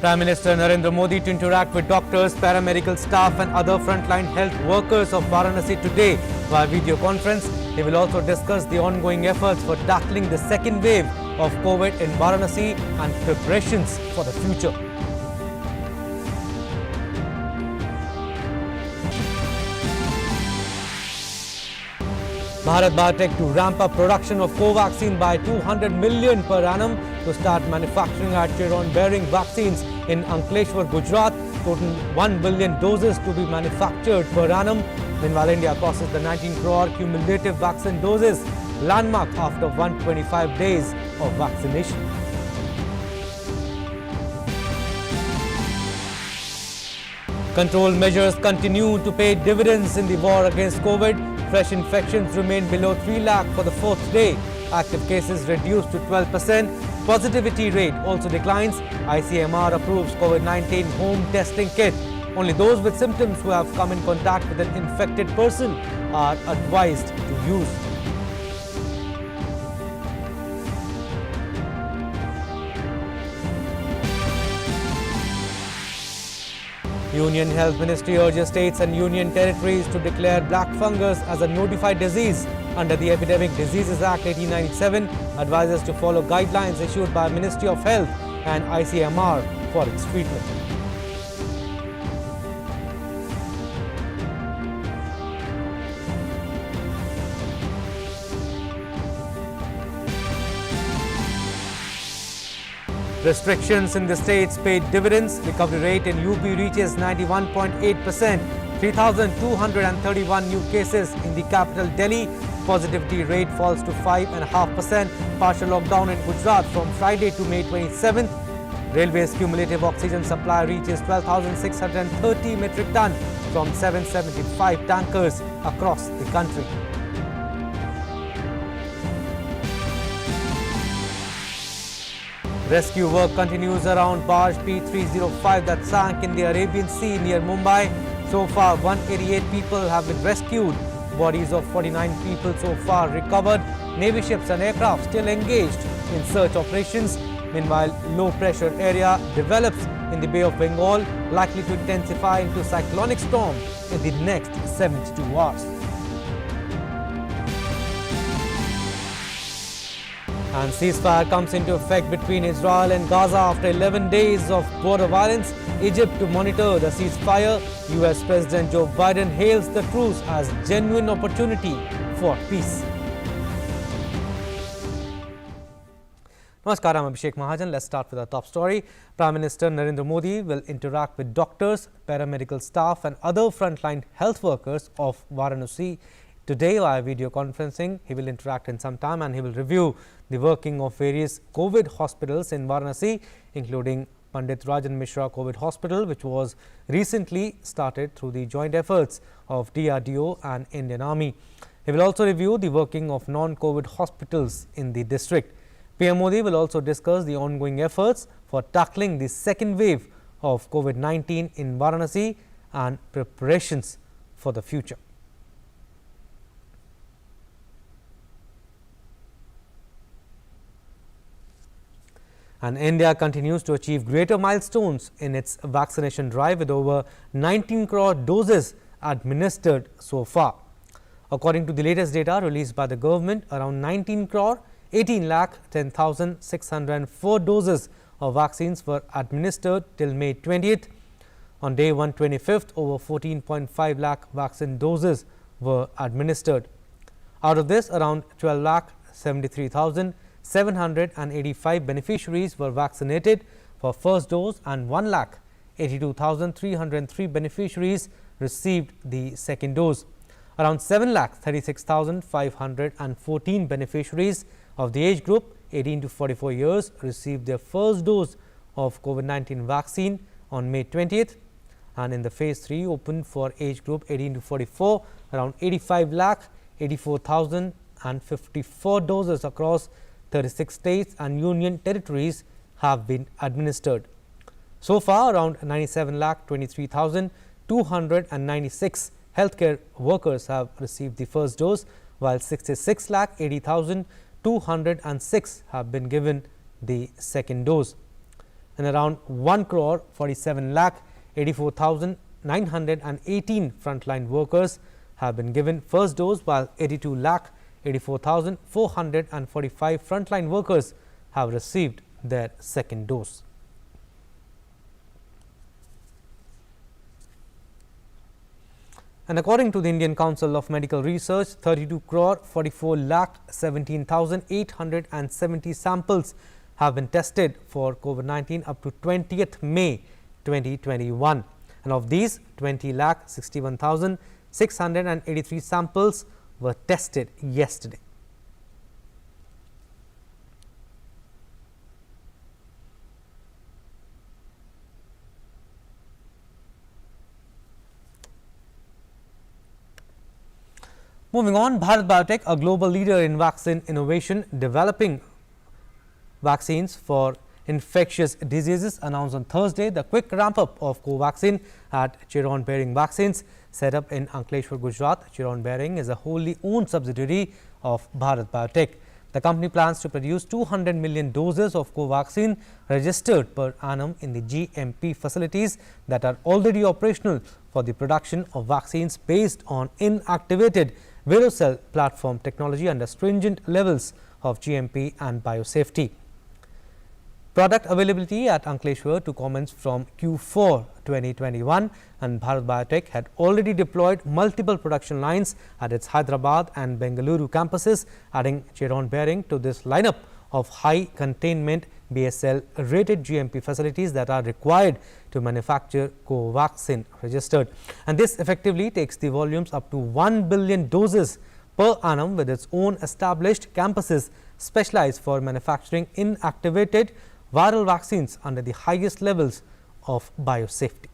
Prime Minister Narendra Modi to interact with doctors, paramedical staff and other frontline health workers of Varanasi today via video conference. He will also discuss the ongoing efforts for tackling the second wave of COVID in Varanasi and preparations for the future. Bharat Biotech to ramp up production of Covaxin by 200 million per annum to start manufacturing at Chiron bearing vaccines in Ankleshwar, Gujarat. Total 1 billion doses to be manufactured per annum. Meanwhile, India crosses the 19 crore cumulative vaccine doses landmark after 125 days of vaccination. Control measures continue to pay dividends in the war against COVID. Fresh infections remain below 3 lakh for the fourth day. Active cases reduced to 12%. Positivity rate also declines. ICMR approves COVID-19 home testing kit. Only those with symptoms who have come in contact with an infected person are advised to use. Union Health Ministry urges states and union territories to declare black fungus as a notified disease under the Epidemic Diseases Act 1897. Advises to follow guidelines issued by Ministry of Health and ICMR for its treatment. Restrictions in the states paid dividends. Recovery rate in UP reaches 91.8%. 3,231 new cases in the capital Delhi. Positivity rate falls to 5.5%. Partial lockdown in Gujarat from Friday to May 27th. Railways cumulative oxygen supply reaches 12,630 metric ton from 775 tankers across the country. Rescue work continues around barge P305 that sank in the Arabian Sea near Mumbai. So far, 188 people have been rescued. Bodies of 49 people so far recovered. Navy ships and aircraft still engaged in search operations. Meanwhile, low pressure area develops in the Bay of Bengal, likely to intensify into cyclonic storm in the next 72 hours. And ceasefire comes into effect between Israel and Gaza after 11 days of border violence. Egypt to monitor the ceasefire. US President Joe Biden hails the truce as genuine opportunity for peace. Namaskar, I'm Abhishek Mahajan. Let's start with our top story. Prime Minister Narendra Modi will interact with doctors, paramedical staff and other frontline health workers of Varanasi today via video conferencing. He will interact in some time and he will review the working of various COVID hospitals in Varanasi, including Pandit Rajan Mishra COVID Hospital, which was recently started through the joint efforts of DRDO and Indian Army. He will also review the working of non-COVID hospitals in the district. PM Modi will also discuss the ongoing efforts for tackling the second wave of COVID-19 in Varanasi and preparations for the future. And India continues to achieve greater milestones in its vaccination drive with over 19 crore doses administered so far. According to the latest data released by the government, around 19 crore 18 lakh 10,604 doses of vaccines were administered till May 20th. On day 125th, over 14.5 lakh vaccine doses were administered. Out of this, around 12 lakh 73,785 beneficiaries were vaccinated for first dose and 1 lakh 82,303 beneficiaries received the second dose. Around 7 lakh 36,514 beneficiaries of the age group 18 to 44 years received their first dose of COVID-19 vaccine on May 20th. And in the phase 3 open for age group 18 to 44, around 85 lakh 84,054 doses across 36 states and union territories have been administered. So far, around 97 lakh 23,296 healthcare workers have received the first dose, while 66 lakh 80,206 have been given the second dose. and around 1 crore 47 lakh 84,918 frontline workers have been given first dose, while 82 lakh 84,445 frontline workers have received their second dose. And according to the Indian Council of Medical Research, 32 crore 44 lakh 17,870 samples have been tested for COVID-19 up to 20th May 2021, and of these 20 lakh 61,683 samples were tested yesterday. Moving on, Bharat Biotech, a global leader in vaccine innovation, developing vaccines for infectious diseases, announced on Thursday the quick ramp-up of Covaxin at Chiron Bearing Vaccines, set up in Ankleshwar, Gujarat. Chiron Bearing is a wholly owned subsidiary of Bharat Biotech. The company plans to produce 200 million doses of Covaxin registered per annum in the GMP facilities that are already operational for the production of vaccines based on inactivated Virocell platform technology under stringent levels of GMP and biosafety. Product availability at Ankleshwar to commence from Q4 2021, and Bharat Biotech had already deployed multiple production lines at its Hyderabad and Bengaluru campuses, adding Chiron Bearing to this lineup of high containment BSL rated GMP facilities that are required to manufacture Covaxin registered. And this effectively takes the volumes up to 1 billion doses per annum, with its own established campuses specialized for manufacturing inactivated viral vaccines under the highest levels of biosafety.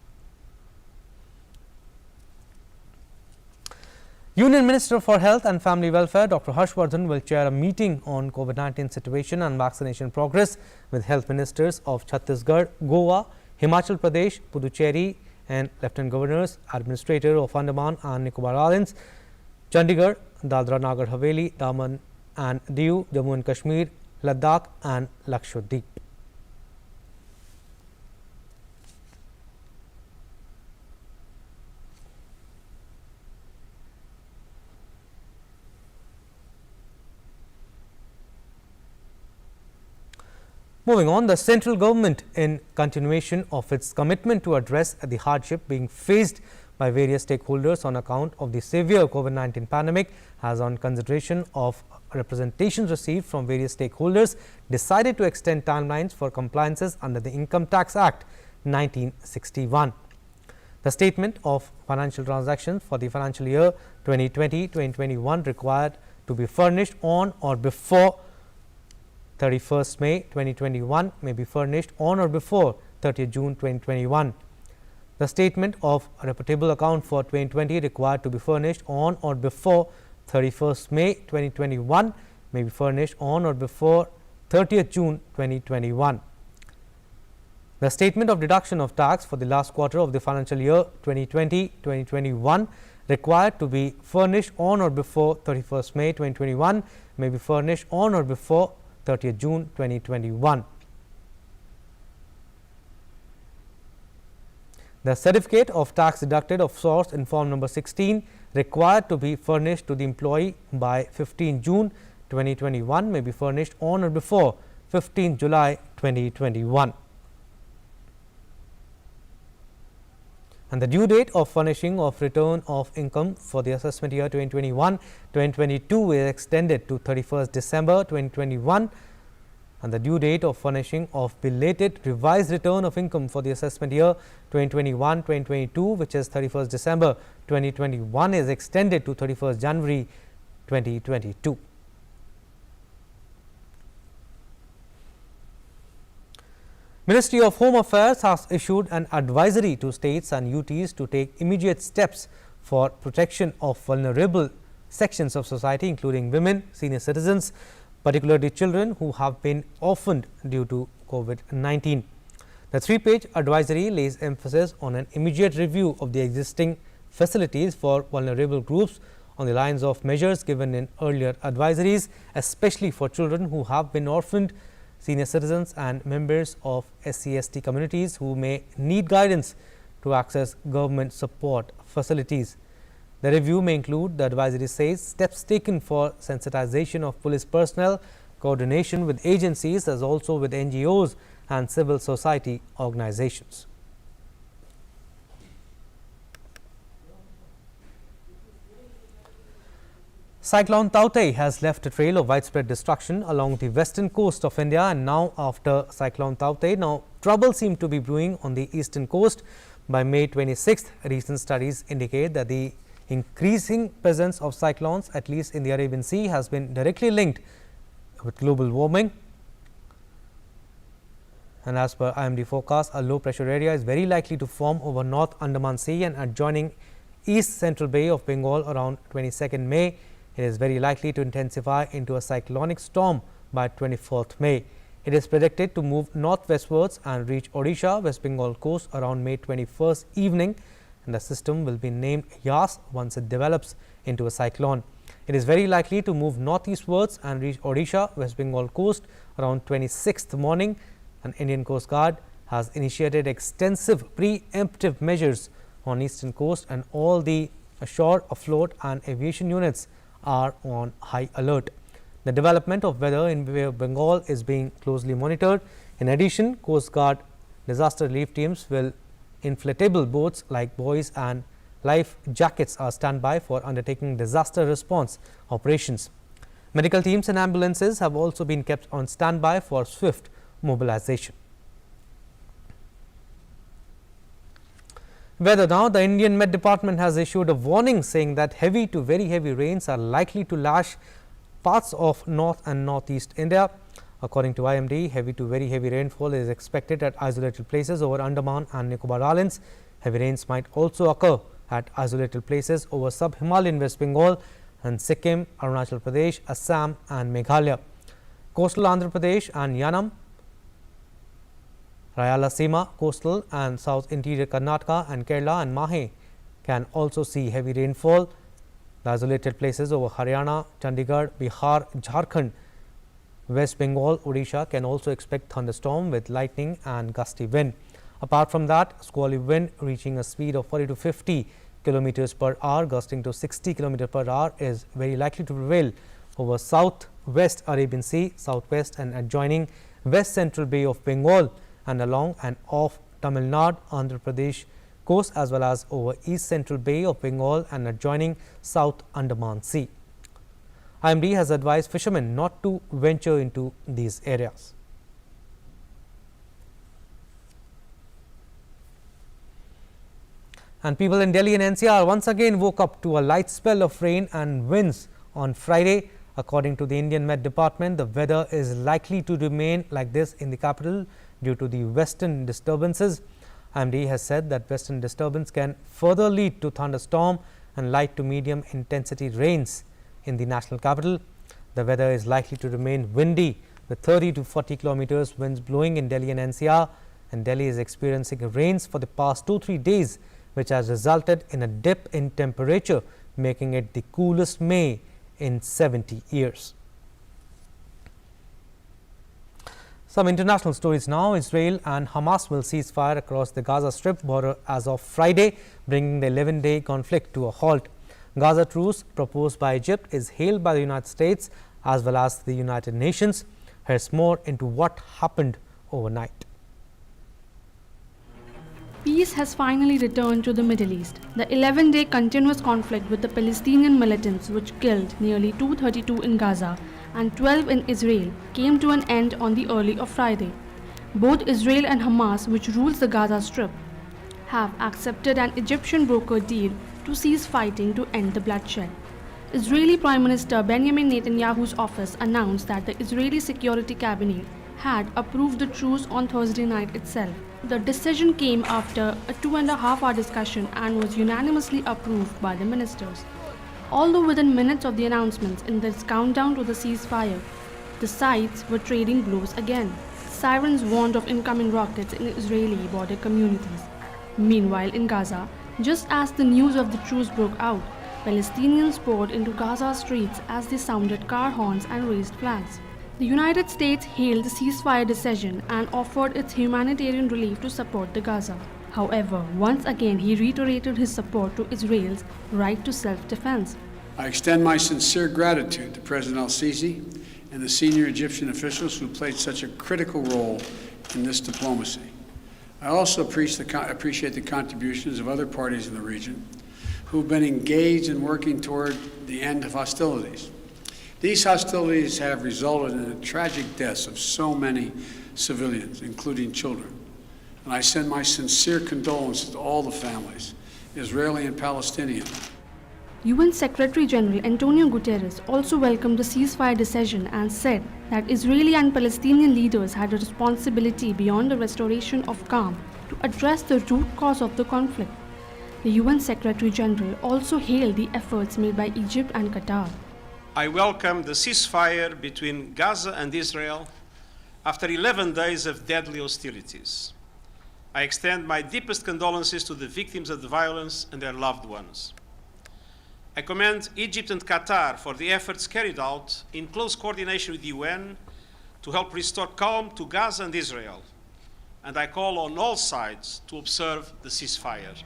Union Minister for Health and Family Welfare Dr. Harshvardhan will chair a meeting on COVID-19 situation and vaccination progress with health ministers of Chhattisgarh, Goa, Himachal Pradesh, Puducherry and Lieutenant Governors, Administrator of Andaman and Nicobar Islands, Chandigarh, Dadra Nagar Haveli, Daman and Diu, Jammu and Kashmir, Ladakh and Lakshadweep. Moving on, the central government, in continuation of its commitment to address the hardship being faced by various stakeholders on account of the severe COVID-19 pandemic, has, on consideration of representations received from various stakeholders, decided to extend timelines for compliances under the Income Tax Act 1961. The statement of financial transactions for the financial year 2020-2021 required to be furnished on or before 31st May 2021 may be furnished on or before 30th June 2021. The statement of reputable account for 2020 required to be furnished on or before 31st May 2021 may be furnished on or before 30th June 2021. The statement of deduction of tax for the last quarter of the financial year 2020-2021 required to be furnished on or before 31st May 2021 may be furnished on or before 30th June 2021. The certificate of tax deducted of source in form number 16 required to be furnished to the employee by 15 June 2021 may be furnished on or before 15 July 2021. And the due date of furnishing of return of income for the assessment year 2021-2022 is extended to 31st December 2021, and the due date of furnishing of belated revised return of income for the assessment year 2021-2022, which is 31st December 2021, is extended to 31st January 2022. Ministry of Home Affairs has issued an advisory to states and UTs to take immediate steps for protection of vulnerable sections of society, including women, senior citizens, particularly children who have been orphaned due to COVID-19. The 3-page advisory lays emphasis on an immediate review of the existing facilities for vulnerable groups on the lines of measures given in earlier advisories, especially for children who have been orphaned, senior citizens and members of SC/ST communities who may need guidance to access government support facilities. The review may include, the advisory says, steps taken for sensitization of police personnel, coordination with agencies as also with NGOs and civil society organizations. Cyclone Tauktae has left a trail of widespread destruction along the western coast of India, and now after Cyclone Tauktae, trouble seemed to be brewing on the eastern coast. By May 26th, recent studies indicate that the increasing presence of cyclones, at least in the Arabian Sea, has been directly linked with global warming. And as per IMD forecast, a low pressure area is very likely to form over North Andaman Sea and adjoining East Central Bay of Bengal around 22nd May. It is very likely to intensify into a cyclonic storm by 24th May. It is predicted to move northwestwards and reach Odisha, West Bengal coast around May 21st evening, and the system will be named Yas once it develops into a cyclone. It is very likely to move northeastwards and reach Odisha, West Bengal coast around 26th morning. And Indian Coast Guard has initiated extensive preemptive measures on eastern coast, and all the ashore, afloat and aviation units are on high alert. The development of weather in Bay of Bengal is being closely monitored. In addition, Coast Guard disaster relief teams will inflatable boats like buoys and life jackets are standby for undertaking disaster response operations. Medical teams and ambulances have also been kept on standby for swift mobilization. Weather now, the Indian Met Department has issued a warning saying that heavy to very heavy rains are likely to lash parts of north and northeast India. According to IMD, heavy to very heavy rainfall is expected at isolated places over Andaman and Nicobar Islands. Heavy rains might also occur at isolated places over sub-Himalayan West Bengal and Sikkim, Arunachal Pradesh, Assam and Meghalaya. Coastal Andhra Pradesh and Yanam, Rayalaseema, coastal and south interior Karnataka and Kerala and Mahe can also see heavy rainfall. The isolated places over Haryana, Chandigarh, Bihar, Jharkhand, West Bengal, Odisha can also expect thunderstorm with lightning and gusty wind. Apart from that, squally wind reaching a speed of 40 to 50 kilometers per hour, gusting to 60 kilometers per hour is very likely to prevail over southwest Arabian Sea, southwest and adjoining West Central Bay of Bengal and along and off Tamil Nadu, Andhra Pradesh coast, as well as over East Central Bay of Bengal and adjoining South Andaman Sea. IMD has advised fishermen not to venture into these areas. And people in Delhi and NCR once again woke up to a light spell of rain and winds on Friday. According to the Indian Met Department, the weather is likely to remain like this in the capital due to the western disturbances. IMD has said that western disturbance can further lead to thunderstorm and light to medium intensity rains in the national capital. The weather is likely to remain windy with 30 to 40 kilometers winds blowing in Delhi and NCR, and Delhi is experiencing rains for the past 2-3 days, which has resulted in a dip in temperature, making it the coolest May in 70 years. Some international stories now. Israel and Hamas will cease fire across the Gaza Strip border as of Friday, bringing the 11-day conflict to a halt. Gaza truce proposed by Egypt is hailed by the United States as well as the United Nations. Here's more into what happened overnight. Peace has finally returned to the Middle East. The 11-day continuous conflict with the Palestinian militants, which killed nearly 232 in Gaza and 12 in Israel, came to an end on the early of Friday. Both Israel and Hamas, which rules the Gaza Strip, have accepted an Egyptian broker deal to cease fighting to end the bloodshed. Israeli Prime Minister Benjamin Netanyahu's office announced that the Israeli Security Cabinet had approved the truce on Thursday night itself. The decision came after a 2.5-hour discussion and was unanimously approved by the ministers. Although within minutes of the announcements in this countdown to the ceasefire, the sides were trading blows again. Sirens warned of incoming rockets in Israeli border communities. Meanwhile, in Gaza, just as the news of the truce broke out, Palestinians poured into Gaza streets as they sounded car horns and raised flags. The United States hailed the ceasefire decision and offered its humanitarian relief to support the Gaza. However, once again he reiterated his support to Israel's right to self-defense. I extend my sincere gratitude to President al-Sisi and the senior Egyptian officials who played such a critical role in this diplomacy. I also appreciate the contributions of other parties in the region who've been engaged in working toward the end of hostilities. These hostilities have resulted in the tragic deaths of so many civilians, including children. And I send my sincere condolences to all the families, Israeli and Palestinian. UN Secretary General Antonio Guterres also welcomed the ceasefire decision and said that Israeli and Palestinian leaders had a responsibility beyond the restoration of calm to address the root cause of the conflict. The UN Secretary General also hailed the efforts made by Egypt and Qatar. I welcome the ceasefire between Gaza and Israel after 11 days of deadly hostilities. I extend my deepest condolences to the victims of the violence and their loved ones. I commend Egypt and Qatar for the efforts carried out in close coordination with the UN to help restore calm to Gaza and Israel, and I call on all sides to observe the ceasefire.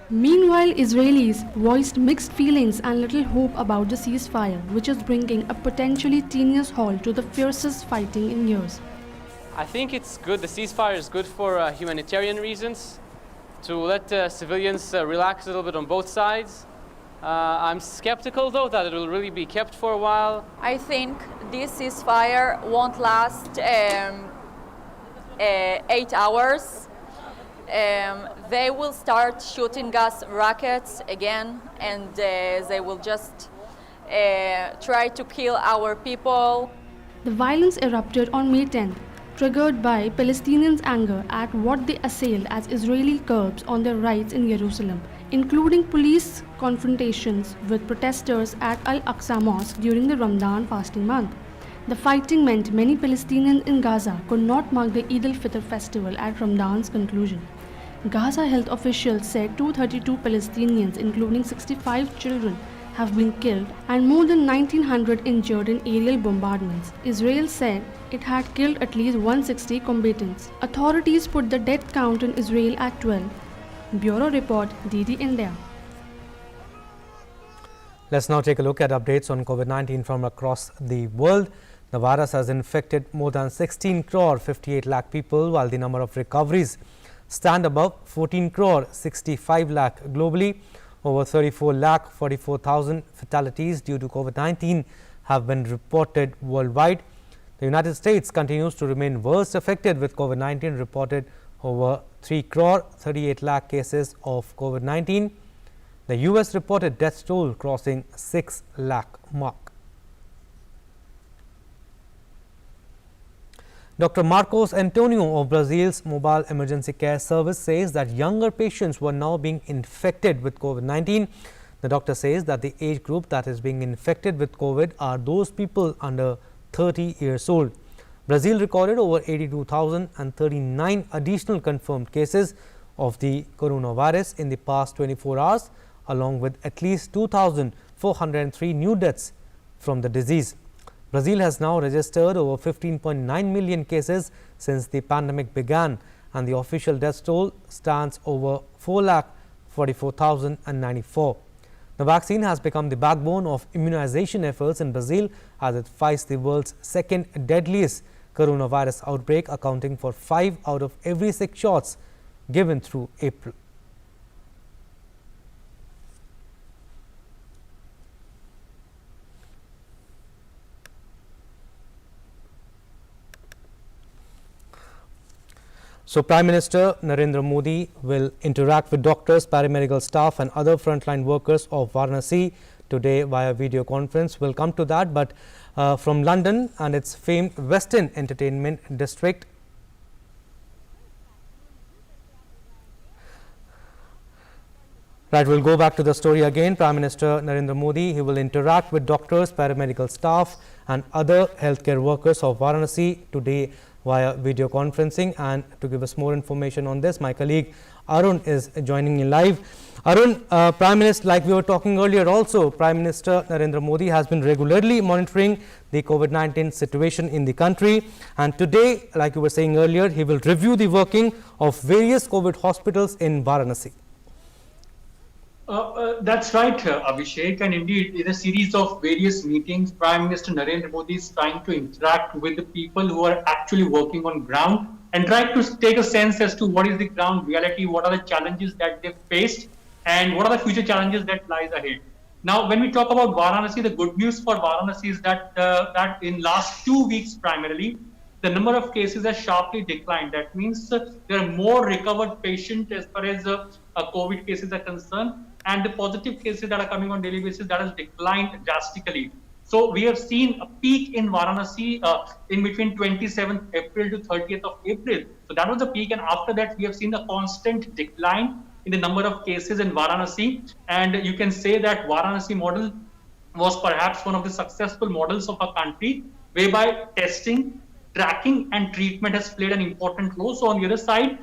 Meanwhile, Israelis voiced mixed feelings and little hope about the ceasefire, which is bringing a potentially tenuous halt to the fiercest fighting in years. I think it's good. The ceasefire is good for humanitarian reasons, to let civilians relax a little bit on both sides. I'm skeptical, though, that it will really be kept for a while. I think this ceasefire won't last 8 hours. They will start shooting gas rockets again, and they will just try to kill our people. The violence erupted on May 10th, triggered by Palestinians' anger at what they assailed as Israeli curbs on their rights in Jerusalem, including police confrontations with protesters at Al-Aqsa Mosque during the Ramadan fasting month. The fighting meant many Palestinians in Gaza could not mark the Eid al-Fitr festival at Ramadan's conclusion. Gaza health officials said 232 Palestinians, including 65 children, have been killed and more than 1,900 injured in aerial bombardments. Israel said it had killed at least 160 combatants. Authorities put the death count in Israel at 12. Bureau Report, DD India. Let's now take a look at updates on COVID-19 from across the world. The virus has infected more than 16 crore 58 lakh people, while the number of recoveries stand above 14 crore 65 lakh globally. Over 34 lakh 44,000 fatalities due to COVID-19 have been reported worldwide. The United States continues to remain worst affected, with COVID-19 reported over 3 crore 38 lakh cases of COVID-19. The US reported death toll crossing 6 lakh mark. Dr. Marcos Antonio of Brazil's Mobile Emergency Care Service says that younger patients were now being infected with COVID-19. The doctor says that the age group that is being infected with COVID are those people under 30 years old. Brazil recorded over 82,039 additional confirmed cases of the coronavirus in the past 24 hours, along with at least 2,403 new deaths from the disease. Brazil has now registered over 15.9 million cases since the pandemic began, and the official death toll stands over 4,44,094. The vaccine has become the backbone of immunization efforts in Brazil, as it fights the world's second deadliest coronavirus outbreak, accounting for 5 out of every 6 shots given through April. So, Prime Minister Narendra Modi will interact with doctors, paramedical staff and other frontline workers of Varanasi today via video conference. We'll come to that, but from London and its famed West End Entertainment District, right, we'll go back to the story again. Prime Minister Narendra Modi, he will interact with doctors, paramedical staff and other healthcare workers of Varanasi today via video conferencing. And to give us more information on this, my colleague Arun is joining me live. Arun, Prime Minister, like we were talking earlier also, Prime Minister Narendra Modi has been regularly monitoring the COVID-19 situation in the country, and today, like you were saying earlier, he will review the working of various COVID hospitals in Varanasi. That's right, Abhishek, and indeed in a series of various meetings, Prime Minister Narendra Modi is trying to interact with the people who are actually working on ground and try to take a sense as to what is the ground reality, what are the challenges that they've faced, and what are the future challenges that lies ahead. Now, when we talk about Varanasi, the good news for Varanasi is that in last 2 weeks primarily, the number of cases has sharply declined. That means there are more recovered patients as far as COVID cases are concerned, and the positive cases that are coming on daily basis, that has declined drastically. So we have seen a peak in Varanasi in between 27th April to 30th of April. So that was the peak, and after that we have seen a constant decline in the number of cases in Varanasi. And you can say that Varanasi model was perhaps one of the successful models of our country, whereby testing, tracking and treatment has played an important role. So on the other side,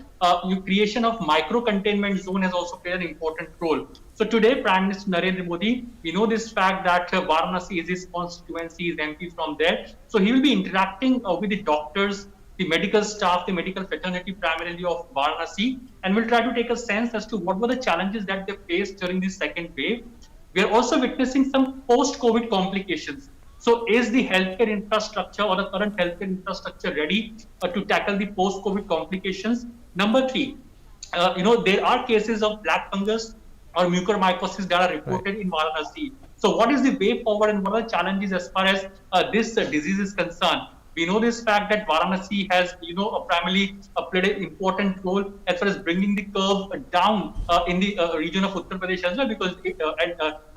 creation of micro-containment zone has also played an important role. So today, Prime Minister Narendra Modi, we know this fact that Varanasi is his constituency, is MP from there. So he will be interacting with the doctors, the medical staff, the medical fraternity primarily of Varanasi, and we'll try to take a sense as to what were the challenges that they faced during this second wave. We are also witnessing some post-COVID complications. So is the healthcare infrastructure or the current healthcare infrastructure ready to tackle the post-COVID complications? Number three, there are cases of black fungus or mucormycosis that are reported in Varanasi. So what is the way forward and what are the challenges as far as this disease is concerned? We know this fact that Varanasi has, primarily played an important role as far as bringing the curve down in the region of Uttar Pradesh as well, because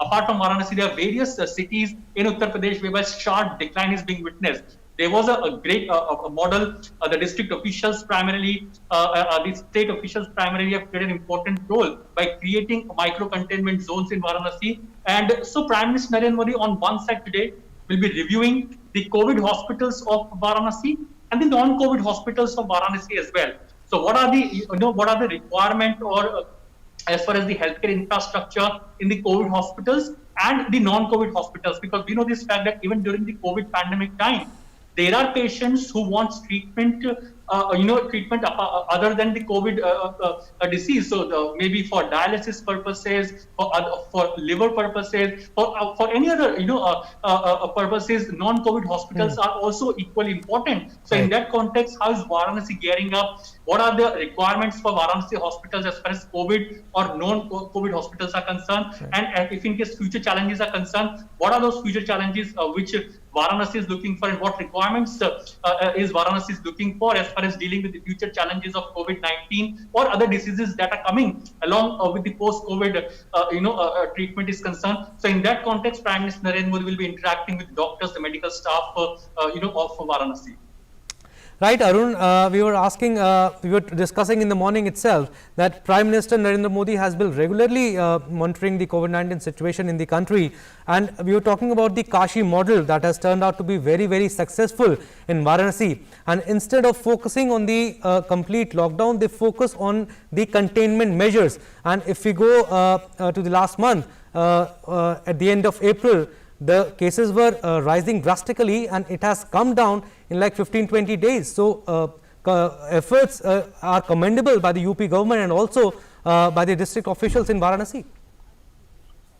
apart from Varanasi, there are various cities in Uttar Pradesh whereby sharp decline is being witnessed. There was a great model. The district officials primarily, the state officials primarily have played an important role by creating micro-containment zones in Varanasi. And so Prime Minister Narendra Modi on one side today will be reviewing the COVID hospitals of Varanasi and the non-COVID hospitals of Varanasi as well. So what are the requirement or as far as the healthcare infrastructure in the COVID hospitals and the non-COVID hospitals? Because we know this fact that even during the COVID pandemic time, there are patients who want treatment, treatment other than the COVID disease. So maybe for dialysis purposes, for liver purposes, for any other purposes, non-COVID hospitals are also equally important. So in that context, how is Varanasi gearing up? What are the requirements for Varanasi hospitals as far as COVID or non-COVID hospitals are concerned? And if in case future challenges are concerned, what are those future challenges which Varanasi is looking for, and what requirements is Varanasi is looking for as far as dealing with the future challenges of COVID-19 or other diseases that are coming along with the post-COVID treatment is concerned. So in that context, Prime Minister Narendra Modi will be interacting with doctors, the medical staff, of Varanasi. Right, Arun, we were discussing in the morning itself that Prime Minister Narendra Modi has been regularly monitoring the COVID-19 situation in the country, and we were talking about the Kashi model that has turned out to be very, very successful in Varanasi. And instead of focusing on the complete lockdown, they focus on the containment measures. And if we go to the last month, at the end of April, the cases were rising drastically, and it has come down in like 15-20 days. So efforts are commendable by the UP government and also by the district officials in Varanasi.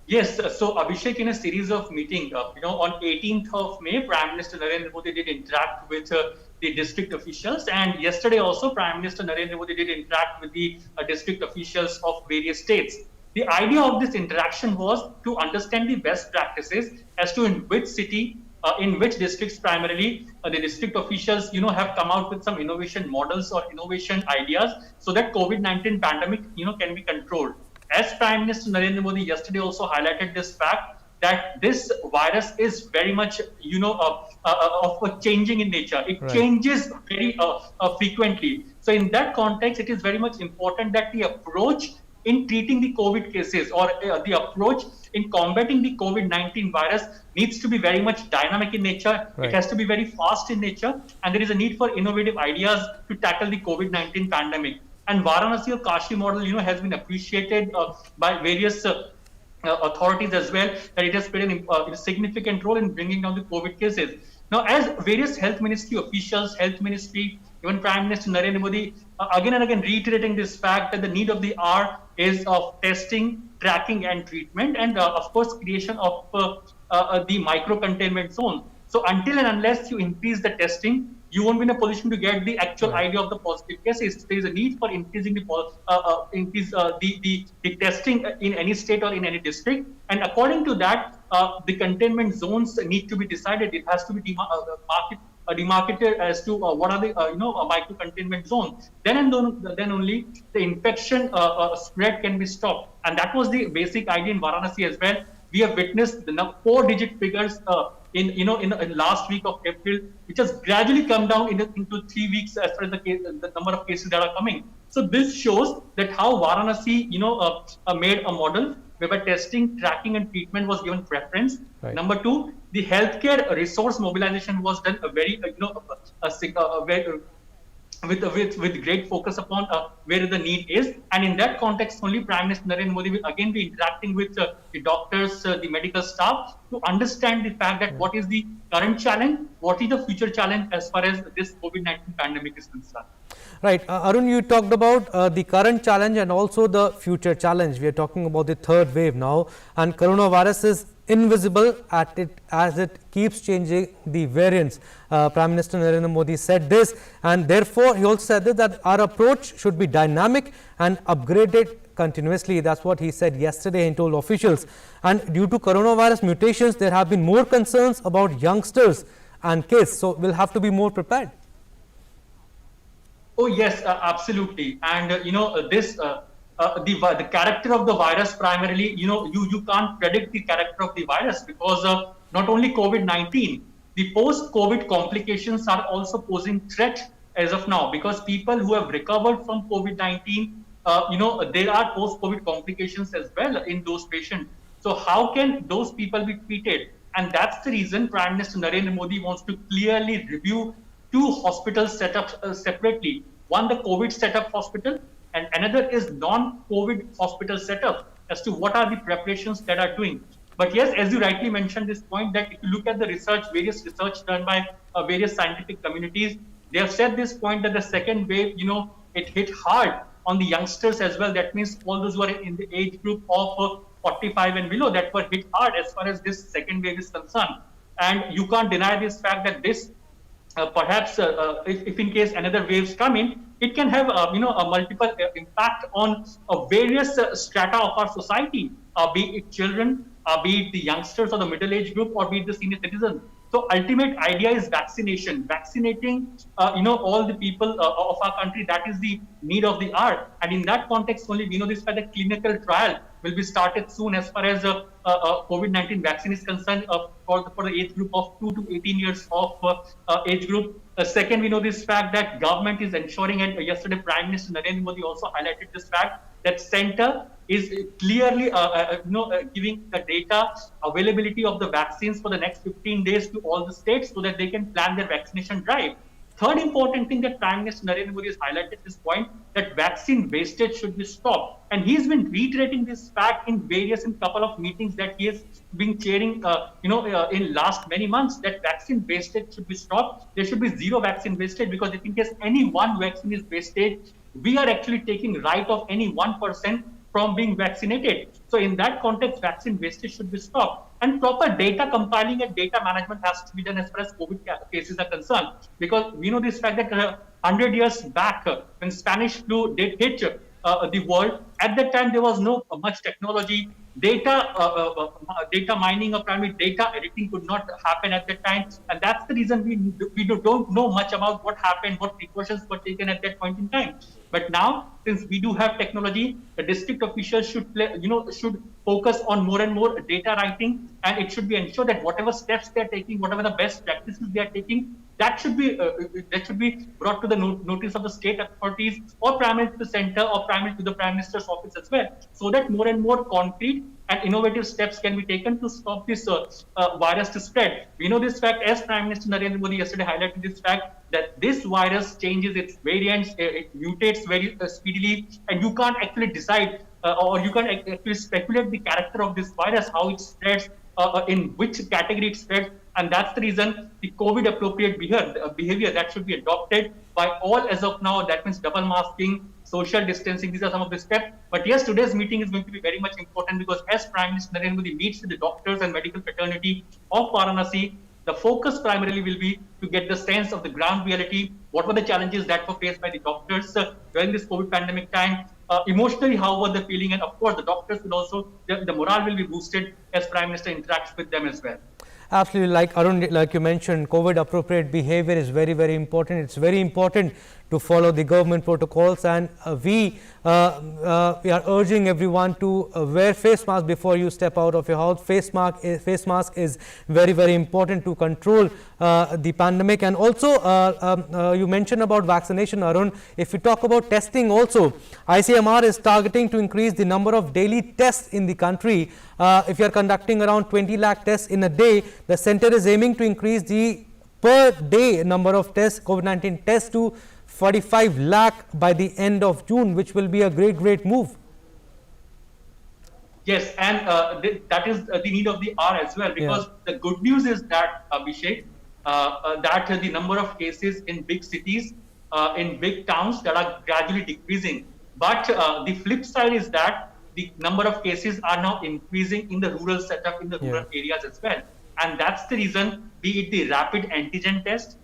Yes, so Abhishek, in a series of meetings, on 18th of May, Prime Minister Narendra Modi did interact with the district officials, and yesterday also Prime Minister Narendra Modi did interact with the district officials of various states. The idea of this interaction was to understand the best practices as to in which city, in which districts primarily, the district officials, have come out with some innovation models or innovation ideas so that COVID-19 pandemic, can be controlled. As Prime Minister Narendra Modi yesterday also highlighted this fact that this virus is very much, changing in nature. It changes very frequently. So in that context, it is very much important that the approach in treating the COVID cases, or the approach in combating the COVID-19 virus needs to be very much dynamic in nature. Right. It has to be very fast in nature, and there is a need for innovative ideas to tackle the COVID-19 pandemic. And Varanasi or Kashi model, has been appreciated by various authorities as well, that it has played a significant role in bringing down the COVID cases. Now, as various health ministry officials, health ministry, even Prime Minister Narendra Modi, again and again reiterating this fact that the need of the hour is of testing, tracking, and treatment, and of course creation of the micro containment zone. So until and unless you increase the testing, you won't be in a position to get the actual idea of the positive cases. There is a need for increasing the testing in any state or in any district. And according to that, the containment zones need to be decided. It has to be demarcated as to what are the micro containment zones. Then only the infection spread can be stopped. And that was the basic idea in Varanasi as well. We have witnessed the 4-digit figures in last week of April, which has gradually come down into 3 weeks as far as the number of cases that are coming. So this shows that how Varanasi, made a model whereby testing, tracking, and treatment was given preference. Right. Number 2, the healthcare resource mobilization was done with great focus upon where the need is. And in that context, only Prime Minister Narendra Modi will again be interacting with the doctors, the medical staff, to understand the fact that what is the current challenge, what is the future challenge as far as this COVID-19 pandemic is concerned. Right. Arun, you talked about the current challenge and also the future challenge. We are talking about the third wave now, and coronavirus is invisible at it as it keeps changing the variants. Prime Minister Narendra Modi said this, and therefore he also said that our approach should be dynamic and upgraded continuously. That's what he said yesterday and told officials. And due to coronavirus mutations, there have been more concerns about youngsters and kids. So we'll have to be more prepared. Oh yes, absolutely. And the character of the virus primarily, you can't predict the character of the virus, because not only COVID-19, the post-COVID complications are also posing threat as of now, because people who have recovered from COVID-19, there are post-COVID complications as well in those patients. So how can those people be treated? And that's the reason Prime Minister Narendra Modi wants to clearly review 2 hospitals set up separately. One, the COVID setup hospital, and another is non-COVID hospital setup, as to what are the preparations that are doing. But yes, as you rightly mentioned this point, that if you look at the research, various research done by various scientific communities, they have said this point that the second wave, it hit hard on the youngsters as well. That means all those who are in the age group of 45 and below, that were hit hard as far as this second wave is concerned. And you can't deny this fact that this perhaps if in case another waves come in, it can have a multiple impact on various strata of our society, be it children, be it the youngsters or the middle age group, or be it the senior citizens. So ultimate idea is vaccination, vaccinating all the people of our country. That is the need of the hour. And in that context only, we know this by the clinical trial will be started soon as far as COVID-19 vaccine is concerned for the age group of 2 to 18 years of age group. Second, we know this fact that government is ensuring, and yesterday Prime Minister Narendra Modi also highlighted this fact, that center is clearly giving the data availability of the vaccines for the next 15 days to all the states, so that they can plan their vaccination drive. Third important thing that Prime Minister Narendra Modi has highlighted this point, that vaccine wastage should be stopped. And he's been reiterating this fact in couple of meetings that he has been chairing, in last many months, that vaccine wastage should be stopped. There should be zero vaccine wastage, because if in case any one vaccine is wastage, we are actually taking right of any 1% from being vaccinated. So in that context, vaccine wastage should be stopped. And proper data compiling and data management has to be done as far as COVID cases are concerned. Because we know this fact that 100 years back, when Spanish flu did hit the world, at that time there was no much technology. Data mining or primary data editing could not happen at that time. And that's the reason we don't know much about what happened, what precautions were taken at that point in time. But now, since we do have technology, the district officials should focus on more and more data writing, and it should be ensured that whatever steps they are taking, whatever the best practices they are taking, that should be brought to the notice of the state authorities or primarily to the center or primarily to the Prime Minister's office as well, so that more and more concrete and innovative steps can be taken to stop this virus to spread. We know this fact, as Prime Minister Narendra Modi yesterday highlighted this fact, that this virus changes its variants, it mutates very speedily, and you can't actually decide or you can't actually speculate the character of this virus, how it spreads, in which category it spreads. And that's the reason the COVID appropriate behavior that should be adopted by all as of now. That means double masking, social distancing. These are some of the steps. But yes, today's meeting is going to be very much important because as Prime Minister Narendra Modi meets with the doctors and medical fraternity of Varanasi, the focus primarily will be to get the sense of the ground reality. What were the challenges that were faced by the doctors during this COVID pandemic time? Emotionally, how were they feeling? And of course, the doctors will also, the morale will be boosted as Prime Minister interacts with them as well. Absolutely, like Arun, like you mentioned, COVID appropriate behavior is very, very important. It's very important to follow the government protocols, and we are urging everyone to wear face mask before you step out of your house. Face mask is very, very important to control the pandemic. And also you mentioned about vaccination, Arun. If we talk about testing also, ICMR is targeting to increase the number of daily tests in the country. If you are conducting around 20 lakh tests in a day, the center is aiming to increase the per day number of tests, COVID-19 tests, to 45 lakh by the end of June, which will be a great move. Yes, and that is the need of the hour as well, because the good news is that, Abhishek, that the number of cases in big cities, in big towns, that are gradually decreasing. But the flip side is that the number of cases are now increasing in the rural setup, in the rural areas as well. And that's the reason, be it the rapid antigen test,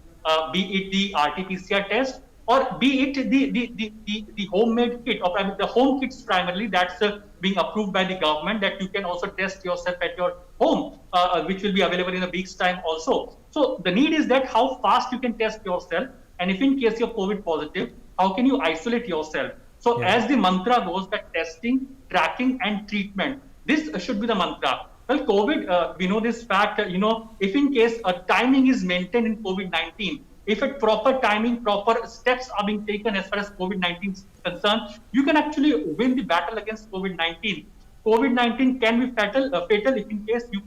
be it the RT-PCR test, or be it the homemade kit, or the home kits primarily, that's being approved by the government, that you can also test yourself at your home, which will be available in a week's time also. So the need is that how fast you can test yourself, and if in case you're COVID positive, how can you isolate yourself? So as the mantra goes, that testing, tracking and treatment, this should be the mantra. Well, COVID, we know this fact, if in case a timing is maintained in COVID-19, if at proper timing, proper steps are being taken as far as COVID-19 is concerned, you can actually win the battle against COVID-19. COVID-19 can be fatal if in case you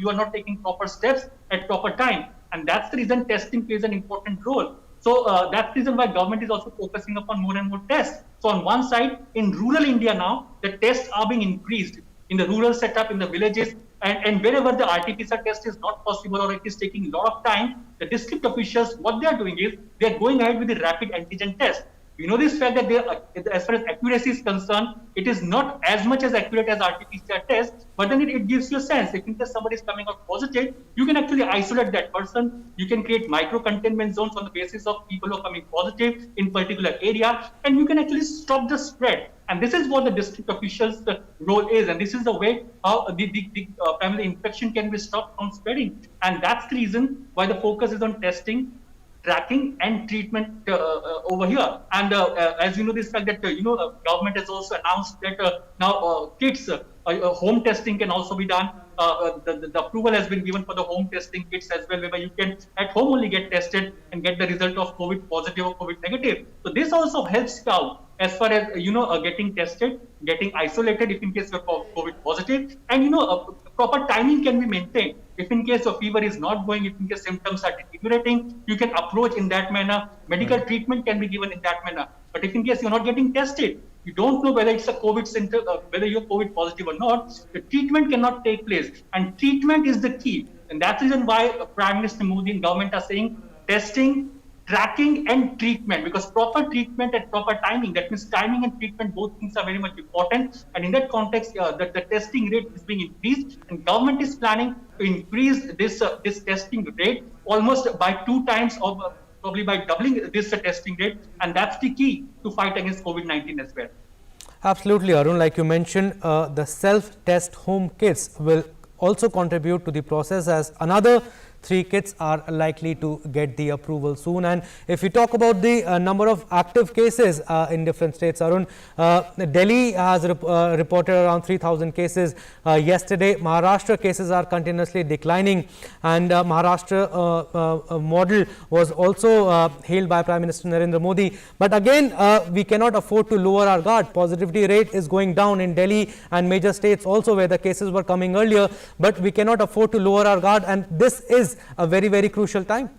are not taking proper steps at proper time. And that's the reason testing plays an important role. So that's the reason why government is also focusing upon more and more tests. So on one side, in rural India now, the tests are being increased in the rural setup, in the villages, and wherever the RT-PCR test is not possible or it is taking a lot of time, the district officials, what they are doing is, they are going ahead with the rapid antigen test. We know this fact that as far as accuracy is concerned, it is not as much as accurate as RT-PCR test, but then it gives you a sense. If in case somebody is coming out positive, you can actually isolate that person. You can create micro-containment zones on the basis of people who are coming positive in particular area, and you can actually stop the spread. And this is what the district officials' role is, and this is the way how the primary infection can be stopped from spreading. And that's the reason why the focus is on testing, tracking and treatment over here. And as you know, this fact that government has also announced that now kits, home testing can also be done. The approval has been given for the home testing kits as well, whereby you can at home only get tested and get the result of COVID positive or COVID negative. So this also helps out as far as getting tested, getting isolated if in case you're COVID positive, and proper timing can be maintained. If in case your fever is not going, if in case symptoms are deteriorating, you can approach in that manner. Medical treatment can be given in that manner. But if in case you're not getting tested, you don't know whether it's a COVID symptom, whether you're COVID positive or not, the treatment cannot take place. And treatment is the key. And that's the reason why Prime Minister Modi and government are saying testing, tracking and treatment, because proper treatment at proper timing, that means timing and treatment, both things are very much important. And in that context, the testing rate is being increased, and government is planning to increase this testing rate almost by 2 times, or probably by doubling this testing rate, and that's the key to fight against COVID-19 as well. Absolutely, Arun. Like you mentioned, the self-test home kits will also contribute to the process as another 3 kits are likely to get the approval soon. And if we talk about the number of active cases in different states, Arun, Delhi has reported around 3,000 cases yesterday. Maharashtra cases are continuously declining, and Maharashtra model was also hailed by Prime Minister Narendra Modi. But again, we cannot afford to lower our guard. Positivity rate is going down in Delhi and major states also where the cases were coming earlier, but we cannot afford to lower our guard, and this is a very, very crucial time.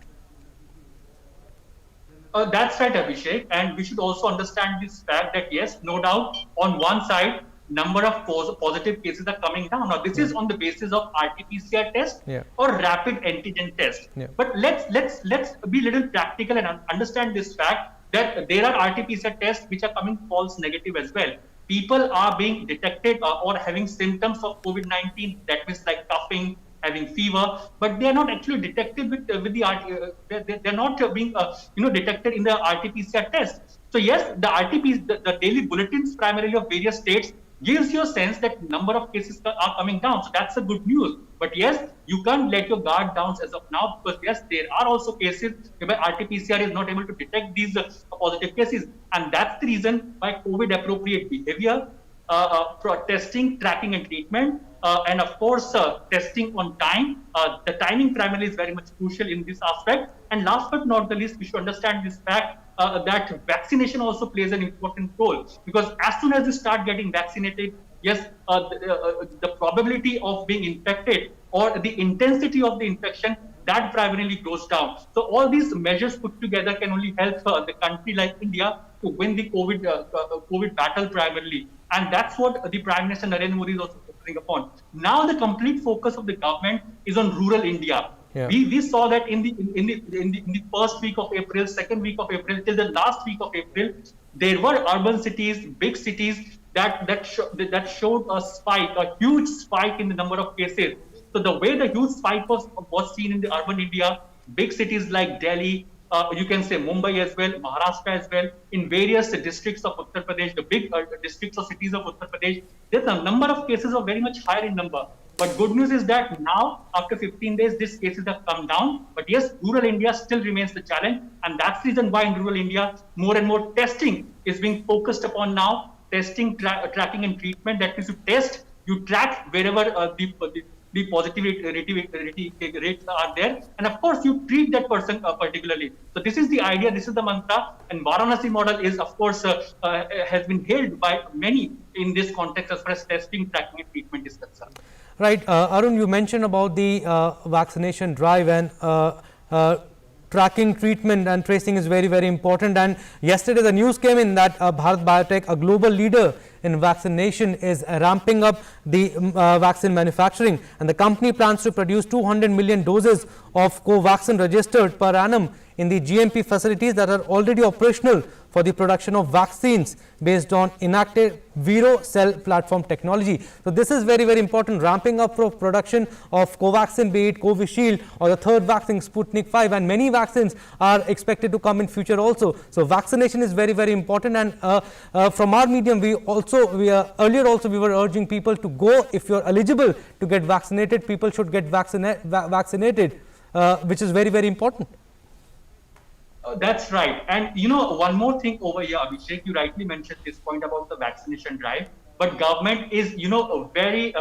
That's right, Abhishek, and we should also understand this fact that yes, no doubt, on one side, number of positive cases are coming down. Now, this is on the basis of RT-PCR test or rapid antigen test. But let's be a little practical and understand this fact that there are RT-PCR tests which are coming false negative as well. People are being detected or having symptoms of COVID-19, that means like coughing, having fever, but they are not actually detected with the they're not being detected in the RT-PCR test. So yes, the daily bulletins primarily of various states gives you a sense that number of cases are coming down. So that's a good news. But yes, you can't let your guard down as of now, because yes, there are also cases where RT-PCR is not able to detect these positive cases, and that's the reason why COVID appropriate behavior, testing, tracking, and treatment. And of course, testing on time. The timing primarily is very much crucial in this aspect. And last but not the least, we should understand this fact that vaccination also plays an important role. Because as soon as you start getting vaccinated, yes, the probability of being infected or the intensity of the infection, that primarily goes down. So all these measures put together can only help the country like India to win the COVID battle primarily. And that's what the Prime Minister Narendra Modi is also focusing upon. Now the complete focus of the government is on rural India. We saw that in the first week of April, second week of April, till the last week of April, there were urban cities, big cities that showed a huge spike in the number of cases. So the way the huge spike was seen in the urban India, big cities like Delhi, you can say Mumbai as well, Maharashtra as well, in various districts of Uttar Pradesh, the big districts or cities of Uttar Pradesh, there's a number of cases are very much higher in number. But good news is that now, after 15 days, these cases have come down. But yes, rural India still remains the challenge. And that's the reason why in rural India, more and more testing is being focused upon now. Testing, tracking, and treatment. That means you test, you track wherever the positivity rates are there, and of course you treat that person particularly. So this is the idea, this is the mantra, and Varanasi model is of course has been hailed by many in this context as far as testing, tracking, and treatment is concerned. Right, Arun, you mentioned about the vaccination drive, and tracking, treatment and tracing is very, very important. And yesterday the news came in that Bharat Biotech, a global leader in vaccination, is ramping up the vaccine manufacturing, and the company plans to produce 200 million doses of Covaxin registered per annum in the GMP facilities that are already operational for the production of vaccines based on inactive Vero cell platform technology. So this is very, very important, ramping up for production of Covaxin, be it Covishield or the third vaccine Sputnik 5, and many vaccines are expected to come in future also. So vaccination is very, very important, and from our medium we were urging people to go, if you are eligible to get vaccinated, people should get vaccinated, which is very, very important. That's right. And one more thing over here, Abhishek, you rightly mentioned this point about the vaccination drive, but government is, very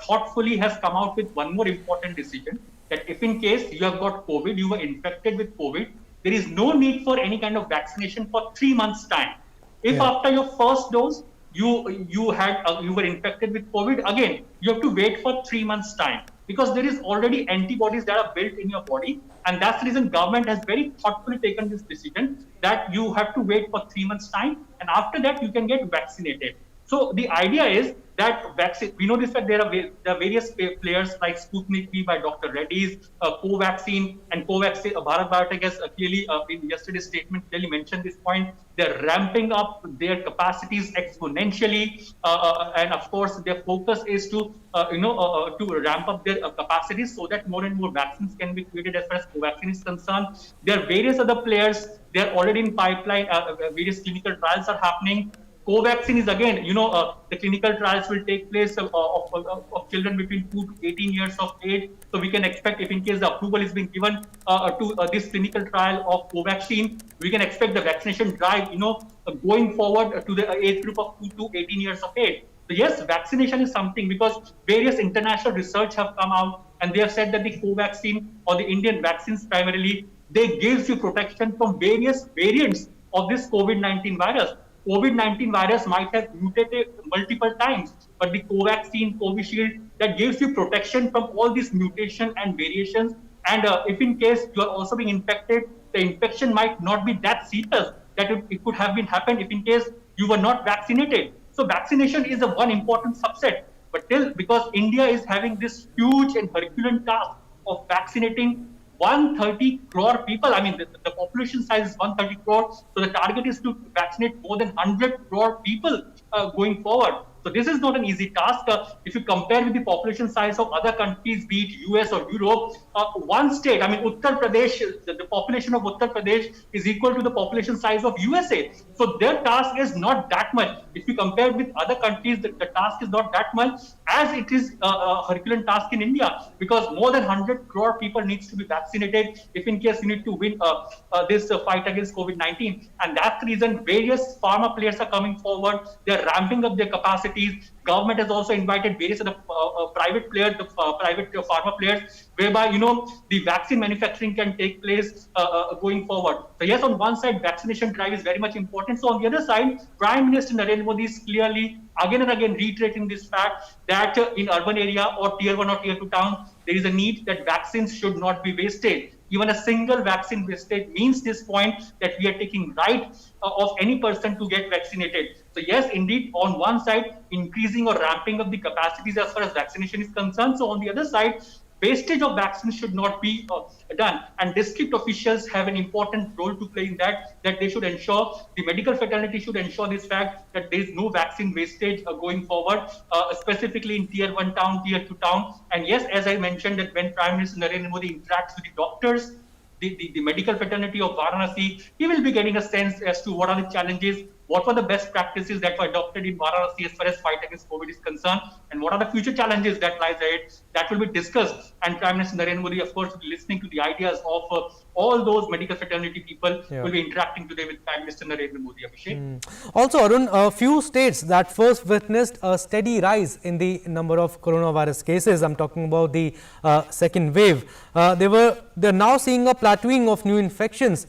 thoughtfully has come out with one more important decision, that if in case you have got COVID, you were infected with COVID, there is no need for any kind of vaccination for 3 months' time. If after your first dose, you were infected with COVID, again, you have to wait for 3 months' time, because there is already antibodies that are built in your body. And that's the reason government has very thoughtfully taken this decision that you have to wait for 3 months' time, and after that you can get vaccinated. So the idea is that we know this, that there are various players like Sputnik V by Dr. Reddy's, Covaxin, and Covaxin. Bharat Biotech has clearly, in yesterday's statement, clearly mentioned this point. They're ramping up their capacities exponentially, and of course, their focus is to ramp up their capacities so that more and more vaccines can be created as far as Covaxin is concerned. There are various other players. They're already in pipeline. Various clinical trials are happening. Covaxin is again, the clinical trials will take place of children between 2 to 18 years of age. So we can expect, if in case the approval is being given to this clinical trial of Covaxin, we can expect the vaccination drive, going forward to the age group of 2 to 18 years of age. So yes, vaccination is something, because various international research have come out and they have said that the Covaxin or the Indian vaccines primarily, they gives you protection from various variants of this COVID-19 virus. COVID-19 virus might have mutated multiple times, but the Covaxin, Covishield, that gives you protection from all these mutation and variations. And if in case you are also being infected, the infection might not be that serious that it could have been happened if in case you were not vaccinated. So vaccination is one important subset. But because India is having this huge and Herculean task of vaccinating 130 crore people. I mean, the population size is 130 crore. So the target is to vaccinate more than 100 crore people going forward. So this is not an easy task. If you compare with the population size of other countries, be it US or Europe, one state, I mean, Uttar Pradesh, the population of Uttar Pradesh is equal to the population size of USA. So their task is not that much. If you compare with other countries, the task is not that much as it is a Herculean task in India, because more than 100 crore people needs to be vaccinated if in case you need to win this fight against COVID-19. And that's the reason various pharma players are coming forward. They're ramping up their capacities. Government has also invited various other private players, private pharma players, whereby, the vaccine manufacturing can take place going forward. So yes, on one side, vaccination drive is very much important. So on the other side, Prime Minister Narendra Modi is clearly again and again reiterating this fact that in urban area or tier 1 or tier 2 town, there is a need that vaccines should not be wasted. Even a single vaccine wastage means this point that we are taking right of any person to get vaccinated. So yes, indeed, on one side, increasing or ramping up the capacities as far as vaccination is concerned. So on the other side, wastage of vaccines should not be done. And district officials have an important role to play in that they should ensure, the medical fraternity should ensure this fact that there is no vaccine wastage going forward, specifically in tier 1 town, tier 2 town. And yes, as I mentioned, that when Prime Minister Narendra Modi interacts with the doctors, the medical fraternity of Varanasi, he will be getting a sense as to what are the challenges, what were the best practices that were adopted in Varanasi as far as fight against COVID is concerned, and what are the future challenges that lies ahead. That will be discussed. And Prime Minister Narendra Modi, of course, will be listening to the ideas of all those medical fraternity people will be interacting today with Prime Minister Narendra Modi. Abhishek. Also, Arun, a few states that first witnessed a steady rise in the number of coronavirus cases. I'm talking about the second wave. They're now seeing a plateauing of new infections,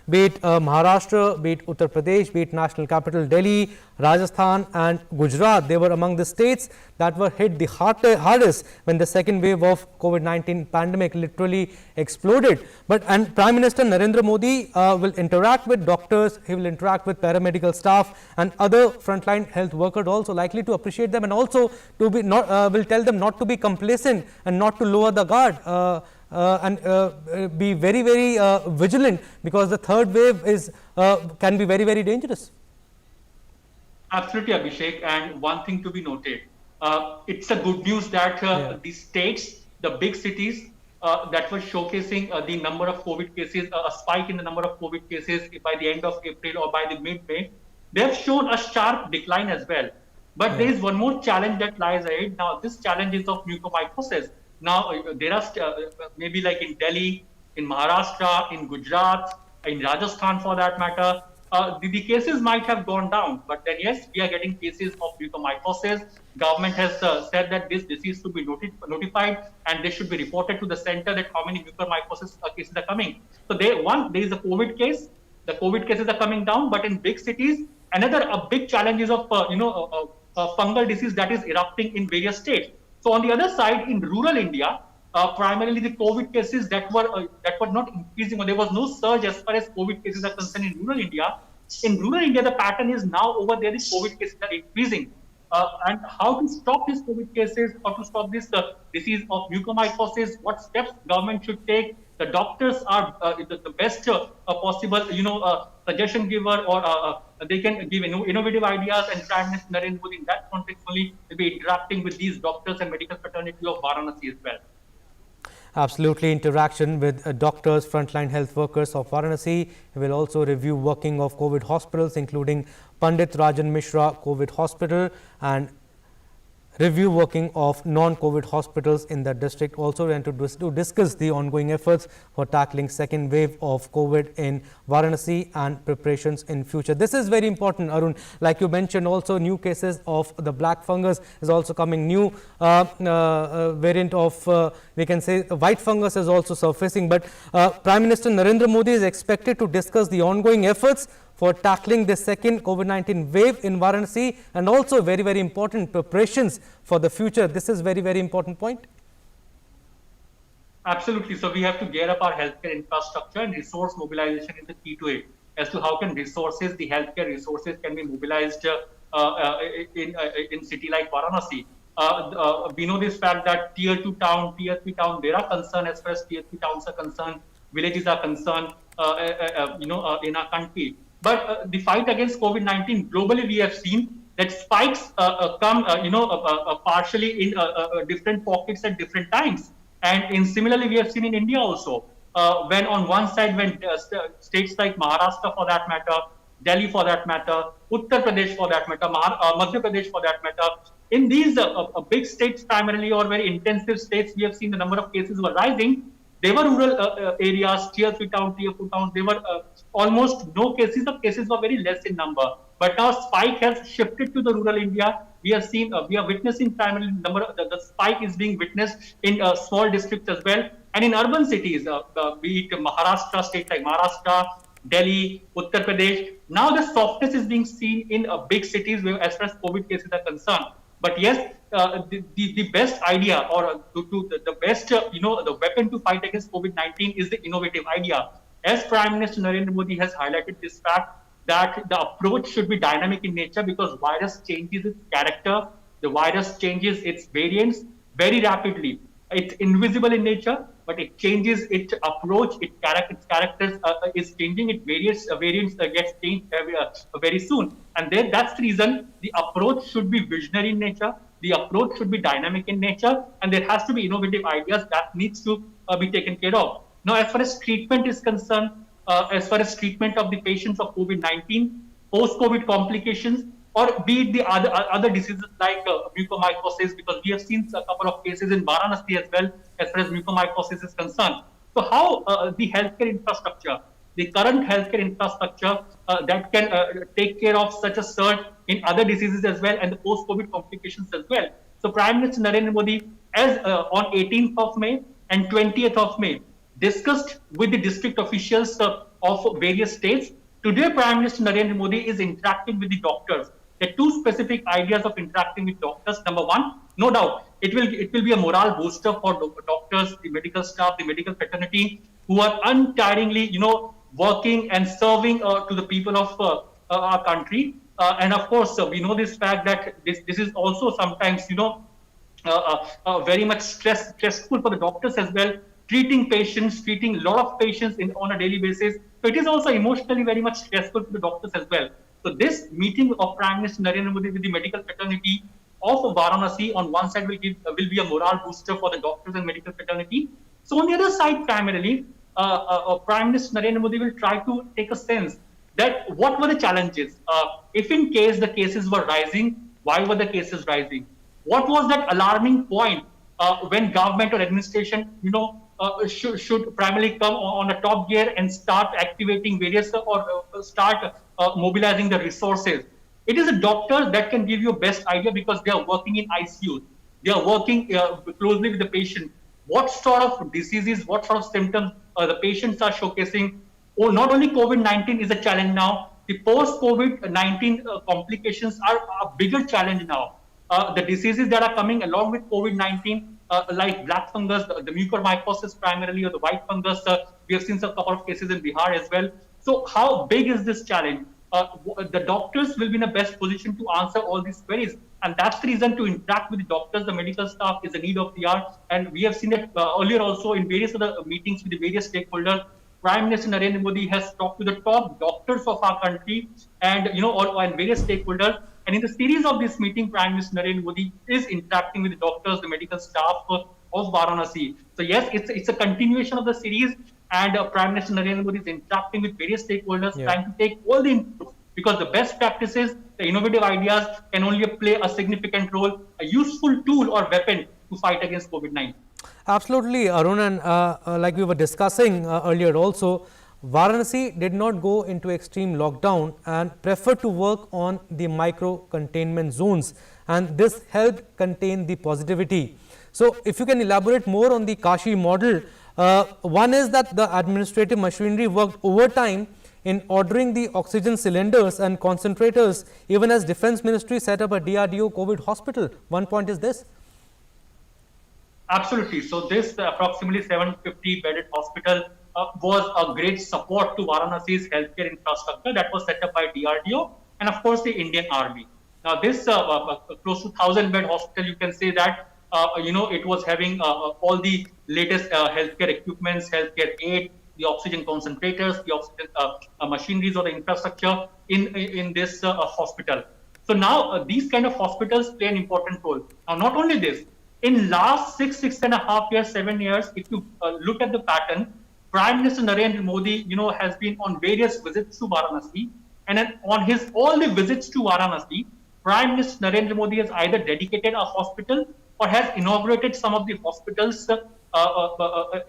be it Maharashtra, be it Uttar Pradesh, be it National Capital Delhi, Rajasthan and Gujarat. They were among the states that were hit the hardest when the second wave of COVID-19 pandemic literally exploded. And Prime Minister Narendra Modi will interact with doctors, he will interact with paramedical staff and other frontline health workers, also likely to appreciate them, and also to be will tell them not to be complacent and not to lower the guard. And be very, very vigilant, because the third wave can be very, very dangerous. Absolutely, Abhishek. And one thing to be noted, it's a good news that the states, the big cities that were showcasing the number of COVID cases, a spike in the number of COVID cases by the end of April or by the mid-May, they have shown a sharp decline as well. But there is one more challenge that lies ahead. Now, this challenge is of mucormycosis. Now, there are maybe like in Delhi, in Maharashtra, in Gujarat, in Rajasthan for that matter, the cases might have gone down. But then, yes, we are getting cases of mucormycosis. Government has said that this disease should be notified and they should be reported to the center that how many mucormycosis cases are coming. So there is a COVID case. The COVID cases are coming down, but in big cities, a big challenge is of fungal disease that is erupting in various states. So on the other side, in rural India, primarily the COVID cases that were not increasing, or there was no surge as far as COVID cases are concerned in rural India. In rural India, the pattern is now over there, the COVID cases are increasing. And how to stop these COVID cases, how to stop this disease of mucormycosis, what steps government should take. The doctors are the best possible, suggestion giver, or they can give innovative ideas, and Prime Minister Narendra Modi in that context only will be interacting with these doctors and medical fraternity of Varanasi as well. Absolutely, interaction with doctors, frontline health workers of Varanasi. He will also review working of COVID hospitals, including Pandit Rajan Mishra COVID Hospital and review working of non-COVID hospitals in the district. Also went to discuss the ongoing efforts for tackling second wave of COVID in Varanasi and preparations in future. This is very important, Arun. Like you mentioned, also new cases of the black fungus is also coming. New variant of we can say white fungus is also surfacing. But Prime Minister Narendra Modi is expected to discuss the ongoing efforts for tackling the second COVID-19 wave in Varanasi and also very, very important preparations for the future. This is very, very important point. Absolutely. So we have to gear up our healthcare infrastructure, and resource mobilization is the key to it. As to how can resources, the healthcare resources can be mobilized in city like Varanasi. We know this fact that tier 2 town, tier 3 town, there are concerns as far as tier 3 towns are concerned, villages are concerned, in our country. But the fight against COVID-19 globally, we have seen that spikes come, partially in different pockets at different times. And similarly, we have seen in India also, when on one side, when states like Maharashtra for that matter, Delhi for that matter, Uttar Pradesh for that matter, Madhya Pradesh for that matter, in these big states primarily or very intensive states, we have seen the number of cases were rising. They were rural areas, tier 3 town, tier 4 towns. They were almost no cases. The cases were very less in number. But now spike has shifted to the rural India. We have seen, we are witnessing primarily the spike is being witnessed in small districts as well, and in urban cities, be it Maharashtra, states like Maharashtra, Delhi, Uttar Pradesh. Now the softness is being seen in big cities where, as far as COVID cases are concerned. But yes, the best idea or the best, the weapon to fight against COVID-19 is the innovative idea. As Prime Minister Narendra Modi has highlighted this fact that the approach should be dynamic in nature because virus changes its character, the virus changes its variants very rapidly. It's invisible in nature, but it changes its approach, its characters is changing, its variants gets changed very soon. And then that's the reason the approach should be visionary in nature, the approach should be dynamic in nature, and there has to be innovative ideas that needs to be taken care of. Now, as far as treatment is concerned, as far as treatment of the patients of COVID-19, post-COVID complications, or be it the other diseases like mucormycosis, because we have seen a couple of cases in Varanasi as well, as far as mucormycosis is concerned. So how the healthcare infrastructure, the current healthcare infrastructure that can take care of such a surge in other diseases as well and the post-COVID complications as well. So Prime Minister Narendra Modi, as on 18th of May and 20th of May, discussed with the district officials of various states. Today, Prime Minister Narendra Modi is interacting with the doctors. There are two specific ideas of interacting with doctors. Number one, no doubt, it will be a morale booster for doctors, the medical staff, the medical fraternity, who are untiringly, working and serving to the people of our country. And of course, we know this fact that this is also sometimes, very much stressful for the doctors as well. Treating a lot of patients on a daily basis. So it is also emotionally very much stressful for the doctors as well. So this meeting of Prime Minister Narendra Modi with the medical fraternity of Varanasi on one side will be a morale booster for the doctors and medical fraternity. So on the other side, primarily, Prime Minister Narendra Modi will try to take a sense that what were the challenges? If in case the cases were rising, why were the cases rising? What was that alarming point when government or administration, should primarily come on a top gear and start activating various or start mobilizing the resources. It is a doctor that can give you a best idea because they are working in ICU. They are working closely with the patient. What sort of diseases, what sort of symptoms the patients are showcasing. Or not only COVID-19 is a challenge now, the post-COVID-19 complications are a bigger challenge now. The diseases that are coming along with COVID-19, like black fungus, the mucormycosis primarily, or the white fungus. We have seen a couple of cases in Bihar as well. So how big is this challenge? The doctors will be in the best position to answer all these queries. And that's the reason to interact with the doctors, the medical staff is a need of the hour. And we have seen it earlier also in various other meetings with the various stakeholders. Prime Minister Narendra Modi has talked to the top doctors of our country and, and various stakeholders. And in the series of this meeting, Prime Minister Narendra Modi is interacting with the doctors, the medical staff of Varanasi. So yes, it's a continuation of the series, and Prime Minister Narendra Modi is interacting with various stakeholders, trying to take all the inputs because the best practices, the innovative ideas can only play a significant role, a useful tool or weapon to fight against COVID-19. Absolutely, Arun, and like we were discussing earlier also, Varanasi did not go into extreme lockdown and preferred to work on the micro containment zones, and this helped contain the positivity. So, if you can elaborate more on the Kashi model, one is that the administrative machinery worked overtime in ordering the oxygen cylinders and concentrators, even as Defence Ministry set up a DRDO COVID hospital. One point is this. Absolutely. So this approximately 750 bedded hospital was a great support to Varanasi's healthcare infrastructure that was set up by DRDO and of course the Indian Army. Now this close to 1,000 bed hospital, you can say that it was having all the latest healthcare equipments, healthcare aid, the oxygen concentrators, the oxygen machineries or the infrastructure in this hospital. So now these kind of hospitals play an important role. Now not only this, in last 6.5 years, 7 years, if you look at the pattern, Prime Minister Narendra Modi, has been on various visits to Varanasi, and on his all the visits to Varanasi, Prime Minister Narendra Modi has either dedicated a hospital or has inaugurated some of the hospitals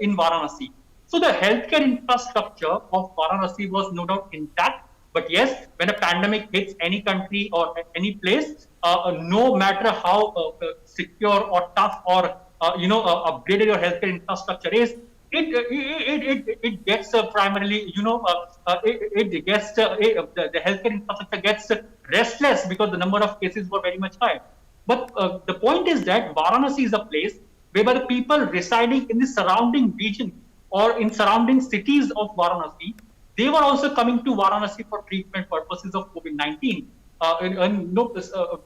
in Varanasi. So the healthcare infrastructure of Varanasi was no doubt intact. But yes, when a pandemic hits any country or any place, no matter how secure or tough or upgraded your healthcare infrastructure is, it gets primarily the healthcare infrastructure gets restless because the number of cases were very much high. But the point is that Varanasi is a place whereby the people residing in the surrounding region or in surrounding cities of Varanasi, they were also coming to Varanasi for treatment purposes of COVID-19.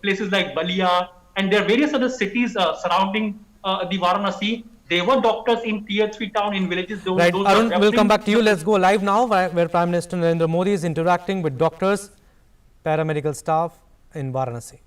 Places like Balia and there are various other cities surrounding the Varanasi. There were doctors in tier 3 town, in villages. Right, Arun, we'll come back to you. Let's go live now where Prime Minister Narendra Modi is interacting with doctors, paramedical staff in Varanasi.